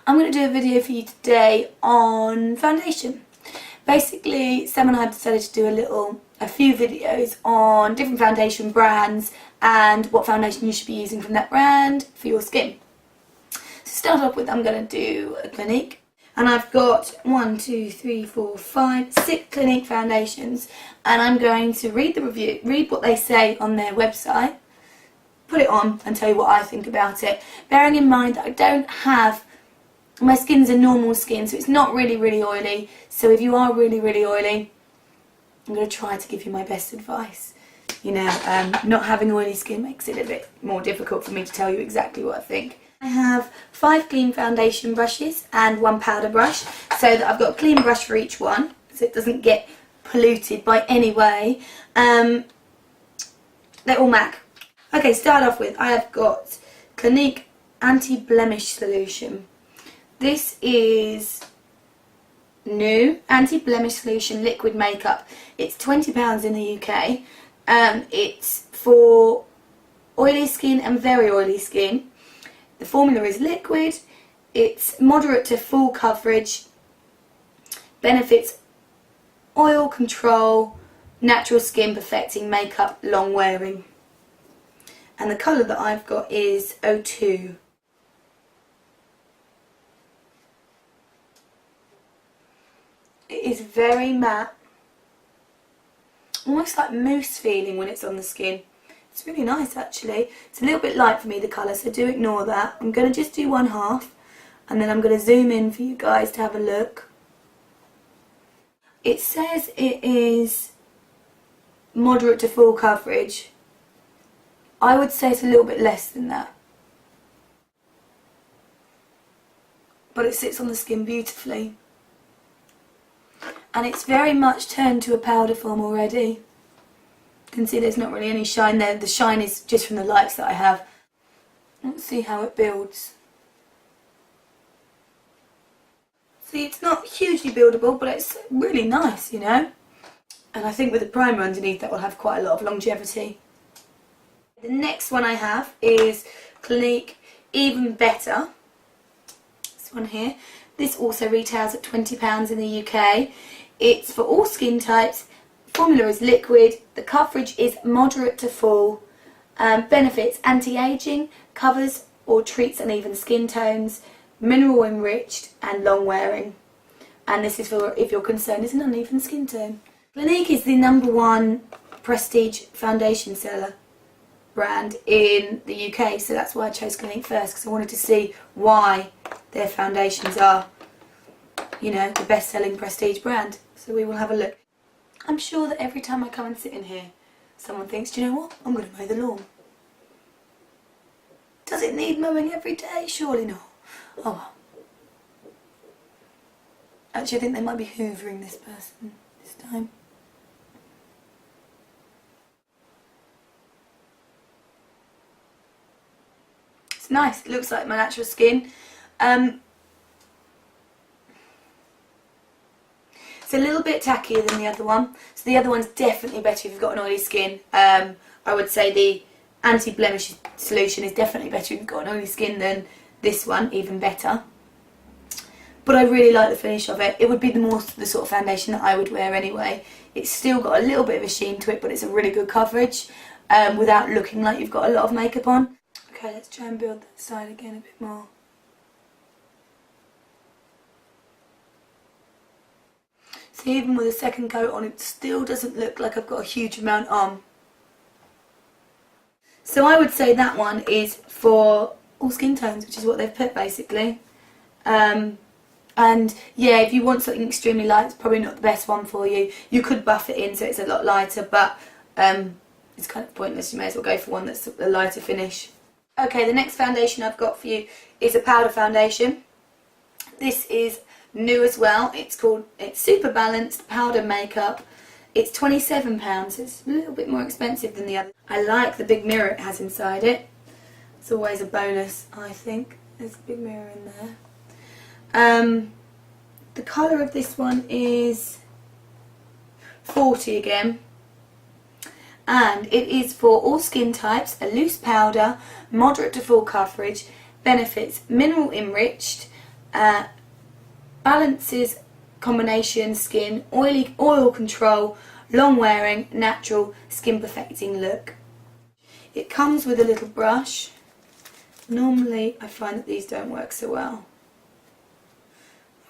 I'm going to do a video for you today on foundation. Basically, Sam and I have decided to do a few videos on different foundation brands and what foundation you should be using from that brand for your skin. So to start off with, I'm going to do a Clinique. And I've got 6 Clinique foundations, and I'm going to read the review, read what they say on their website, put it on and tell you what I think about it, bearing in mind that I don't have, my skin's a normal skin, so it's not really oily. So if you are really oily, I'm going to try to give you my best advice. You know, not having oily skin makes it a bit more difficult for me to tell you exactly what I think. I have 5 clean foundation brushes and 1 powder brush, so that I've got a clean brush for each one, so it doesn't get polluted by any way. They're all MAC. Okay, start off with, I have got Clinique Anti-Blemish Solution. This is new anti-blemish solution liquid makeup. It's £20 in the UK. It's for oily skin and very oily skin. The formula is liquid. It's moderate to full coverage. Benefits oil control, natural skin perfecting makeup, long wearing. And the colour that I've got is 02. It is very matte, almost like mousse feeling when it's on the skin. It's really nice actually. It's a little bit light for me, the colour, so do ignore that. I'm going to just do 1/2 and then I'm going to zoom in for you guys to have a look. It says it is moderate to full coverage. I would say it's a little bit less than that. But it sits on the skin beautifully. And it's very much turned to a powder form already. You can see there's not really any shine there. The shine is just from the lights that I have. Let's see how it builds. See, it's not hugely buildable, but it's really nice, you know. And I think with the primer underneath, that will have quite a lot of longevity. The next one I have is Clinique Even Better. This one here. This also retails at £20 in the UK. It's for all skin types. Formula is liquid. The coverage is moderate to full. Benefits anti-aging, covers or treats uneven skin tones, mineral enriched and long wearing. And this is for if your concern is an uneven skin tone. Clinique is the #1 prestige foundation seller brand in the UK, so that's why I chose Clinique first, because I wanted to see why their foundations are, you know, the best-selling prestige brand. So we will have a look. I'm sure that every time I come and sit in here, someone thinks, do you know what, I'm going to mow the lawn. Does it need mowing every day? Surely not. Oh well. Actually, I think they might be hoovering this person this time. It's nice. It looks like my natural skin. It's a little bit tackier than the other one. So the other one's definitely better if you've got an oily skin. I would say the anti-blemish solution is definitely better if you've got an oily skin than this one, even better. But I really like the finish of it. It would be the sort of foundation that I would wear anyway. It's still got a little bit of a sheen to it, but it's a really good coverage without looking like you've got a lot of makeup on. Okay, let's try and build that side again a bit more. So even with a second coat on, it still doesn't look like I've got a huge amount on. So I would say that one is for all skin tones, which is what they've put basically. And yeah, if you want something extremely light, it's probably not the best one for you. You could buff it in so it's a lot lighter, but it's kind of pointless. You may as well go for one that's a lighter finish. Okay, the next foundation I've got for you is a powder foundation. This is new as well. It's Super Balanced Powder Makeup. It's £27. It's a little bit more expensive than the other. I like the big mirror it has inside it. It's always a bonus, I think. There's a big mirror in there. The colour of this one is 40 again. And it is for all skin types, a loose powder, moderate to full coverage, benefits mineral enriched, balances combination skin, oil control, long wearing, natural, skin perfecting look. It comes with a little brush. Normally I find that these don't work so well.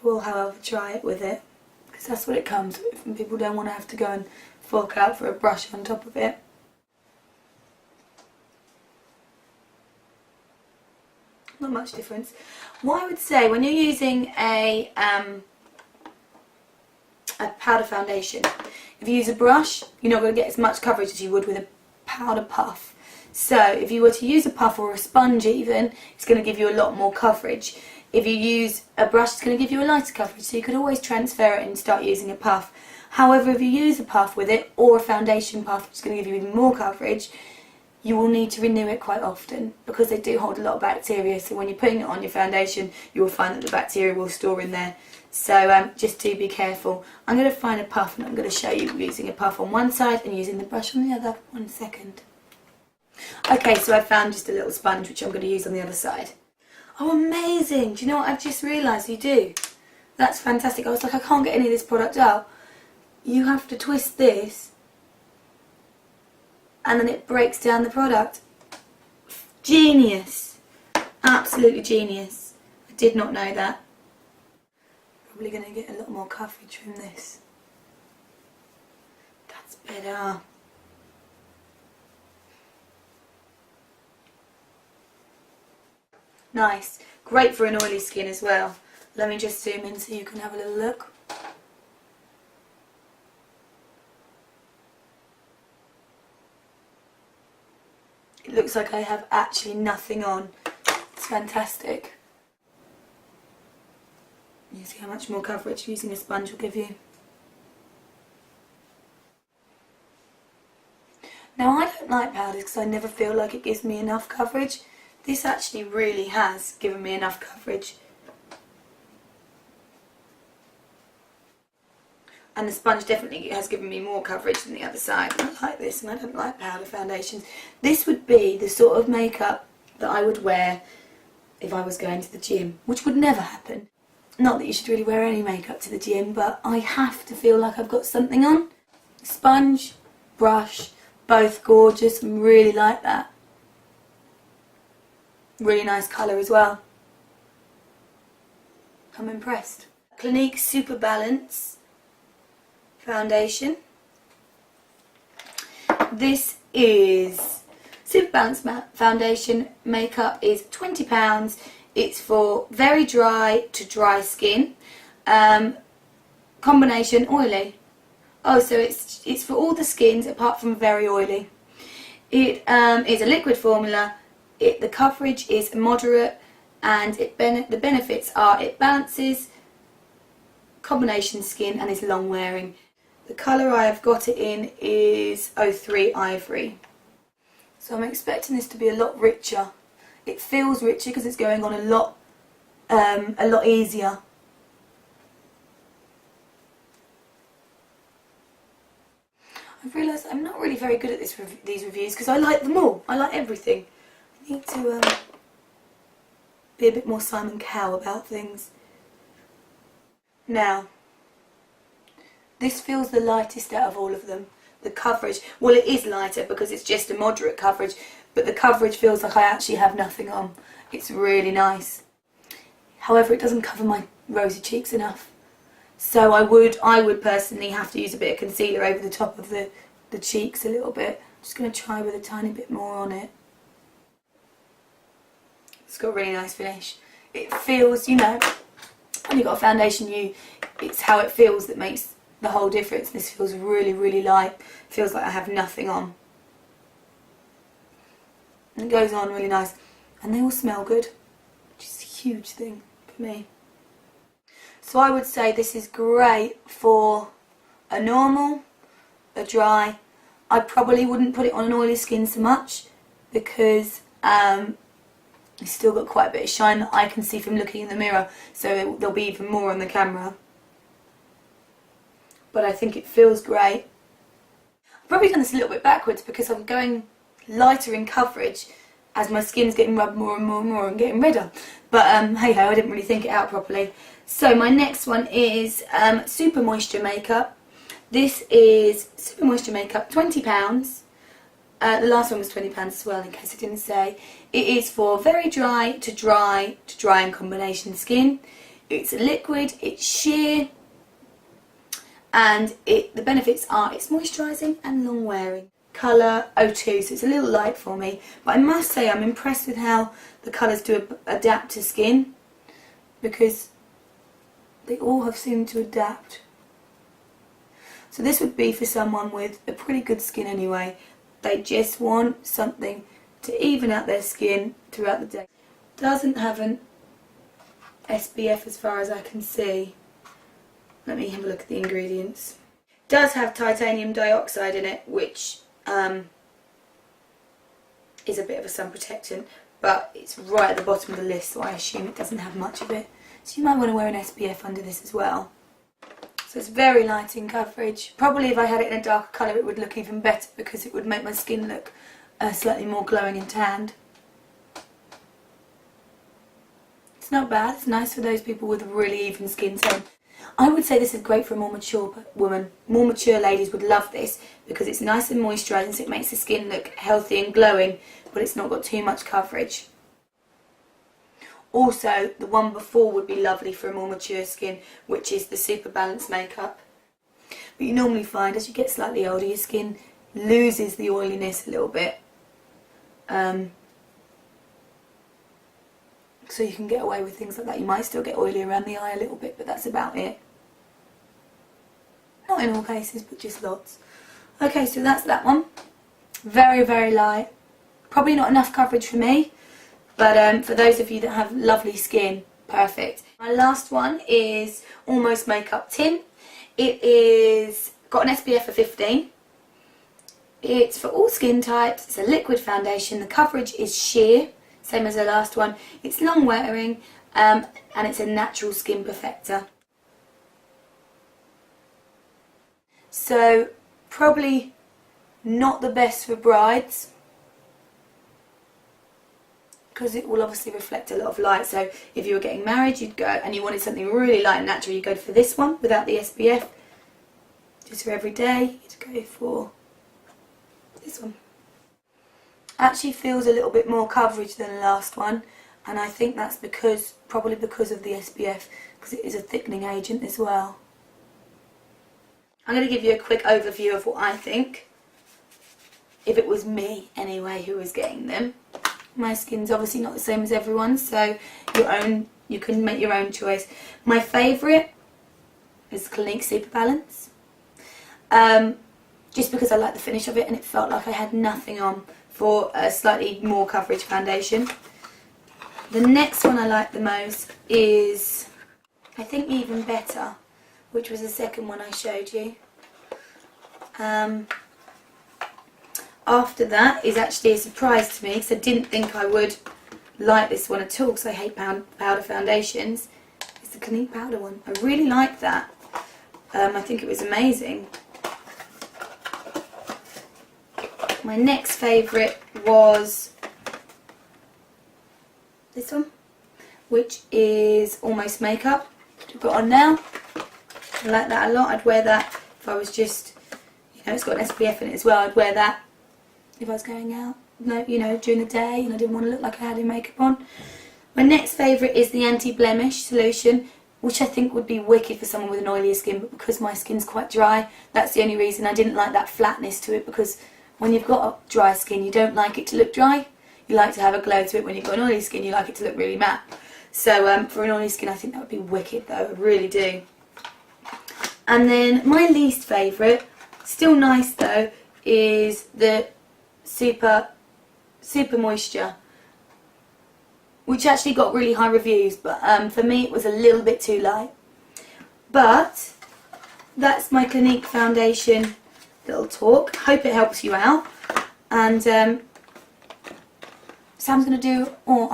I will however try it with it, because that's what it comes with and people don't want to have to go and fork out for a brush on top of it. Not much difference. What I would say when you're using a powder foundation, if you use a brush, you're not going to get as much coverage as you would with a powder puff. So if you were to use a puff or a sponge even, it's going to give you a lot more coverage. If you use a brush, it's going to give you a lighter coverage, so you could always transfer it and start using a puff. However, if you use a puff with it, or a foundation puff, which is going to give you even more coverage, you will need to renew it quite often, because they do hold a lot of bacteria, so when you're putting it on your foundation, you will find that the bacteria will store in there. So just do be careful. I'm going to find a puff and I'm going to show you using a puff on one side and using the brush on the other. 1 second. Okay, so I found just a little sponge which I'm going to use on the other side. Oh, amazing! Do you know what I've just realised you do? That's fantastic. I was like, I can't get any of this product out. You have to twist this and then it breaks down the product. Genius! Absolutely genius. I did not know that. Probably going to get a lot more coverage from this. That's better. Nice. Great for an oily skin as well. Let me just zoom in so you can have a little look. It looks like I have actually nothing on. It's fantastic. You see how much more coverage using a sponge will give you. Now, I don't like powders because I never feel like it gives me enough coverage. This actually really has given me enough coverage. And the sponge definitely has given me more coverage than the other side. I like this, and I don't like powder foundations. This would be the sort of makeup that I would wear if I was going to the gym, which would never happen. Not that you should really wear any makeup to the gym, but I have to feel like I've got something on. Sponge, brush, both gorgeous, and really like that. Really nice colour as well. I'm impressed. Clinique Super Balance foundation. This is Super Balance foundation. Makeup is £20. It's for very dry to dry skin. Combination oily. Oh, so it's for all the skins apart from very oily. It is a liquid formula. The coverage is moderate, and the benefits are it balances combination skin and is long wearing. The colour I have got it in is 03 Ivory. So I'm expecting this to be a lot richer. It feels richer because it's going on a lot easier. I've realised I'm not really very good at these reviews because I like them all. I like everything. I need to be a bit more Simon Cowell about things. Now, this feels the lightest out of all of them. The coverage, well, it is lighter because it's just a moderate coverage, but the coverage feels like I actually have nothing on. It's really nice. However, it doesn't cover my rosy cheeks enough. So I would personally have to use a bit of concealer over the top of the cheeks a little bit. I'm just going to try with a tiny bit more on it. It's got a really nice finish. It feels, you know, when you've got a foundation, it's how it feels that makes the whole difference. This feels really, really light. Feels like I have nothing on. And it goes on really nice. And they all smell good, which is a huge thing for me. So I would say this is great for a normal, a dry. I probably wouldn't put it on an oily skin so much because it's still got quite a bit of shine that I can see from looking in the mirror, so there'll be even more on the camera. But I think it feels great. I've probably done this a little bit backwards because I'm going lighter in coverage as my skin's getting rubbed more and more and more and getting redder. But hey ho, I didn't really think it out properly. So my next one is Super Moisture Makeup. This is Super Moisture Makeup, £20. The last one was £20 as well, in case I didn't say. It is for very dry to dry to dry and combination skin. It's a liquid, it's sheer, and the benefits are it's moisturising and long wearing. Colour 02, so it's a little light for me, but I must say I'm impressed with how the colours do adapt to skin, because they all have seemed to adapt. So this would be for someone with a pretty good skin anyway. They just want something to even out their skin throughout the day. Doesn't have an SPF as far as I can see. Let me have a look at the ingredients. Does have titanium dioxide in it, which is a bit of a sun protectant, but it's right at the bottom of the list, so I assume it doesn't have much of it. So you might want to wear an SPF under this as well. So it's very light in coverage. Probably if I had it in a darker colour it would look even better, because it would make my skin look slightly more glowing and tanned. It's not bad, it's nice for those people with a really even skin tone. I would say this is great for a more mature woman. More mature ladies would love this because it's nice and moisturising, so it makes the skin look healthy and glowing, but it's not got too much coverage. Also, the one before would be lovely for a more mature skin, which is the Super Balance Makeup. But you normally find as you get slightly older, your skin loses the oiliness a little bit. So you can get away with things like that. You might still get oily around the eye a little bit, but that's about it. Not in all cases, but just lots. Okay, so that's that one. Very, very light. Probably not enough coverage for me, but for those of you that have lovely skin, perfect. My last one is Almost Makeup Tint. It is got an SPF of 15. It's for all skin types. It's a liquid foundation. The coverage is sheer, same as the last one. It's long wearing, and it's a natural skin perfector. So probably not the best for brides, because it will obviously reflect a lot of light. So if you were getting married, you'd go and you wanted something really light and natural, you'd go for this one without the SPF. Just for every day, you'd go for this one. Actually feels a little bit more coverage than the last one, and I think that's probably because of the SPF, because it is a thickening agent as well. I'm going to give you a quick overview of what I think, if it was me anyway who was getting them. My skin's obviously not the same as everyone's, so you can make your own choice. My favourite is Clinique Super Balance, just because I like the finish of it and it felt like I had nothing on for a slightly more coverage foundation. The next one I like the most is, I think, Even Better, which was the second one I showed you. After that is actually a surprise to me, because I didn't think I would like this one at all, because I hate powder foundations. It's the Clinique powder one. I really like that. I think it was amazing. My next favourite was this one, which is Almost Makeup, which I've got on now. I like that a lot. I'd wear that if I was just, it's got an SPF in it as well. I'd wear that if I was going out, during the day and I didn't want to look like I had any makeup on. My next favourite is the Anti-Blemish Solution, which I think would be wicked for someone with an oilier skin, but because my skin's quite dry, that's the only reason. I didn't like that flatness to it, because when you've got a dry skin, you don't like it to look dry. You like to have a glow to it. When you've got an oily skin, you like it to look really matte. So for an oily skin, I think that would be wicked though, I really do. And then my least favourite, still nice though, is the Super Moisture, which actually got really high reviews, but for me it was a little bit too light. But that's my Clinique foundation little talk. Hope it helps you out. And Sam's going to do, or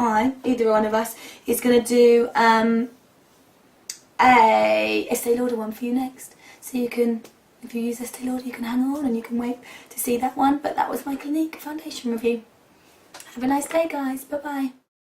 either one of us, is going to do a Estee Lauder one for you next. So you can, if you use Estee Lauder, you can hang on and you can wait to see that one. But that was my Clinique foundation review. Have a nice day, guys. Bye bye.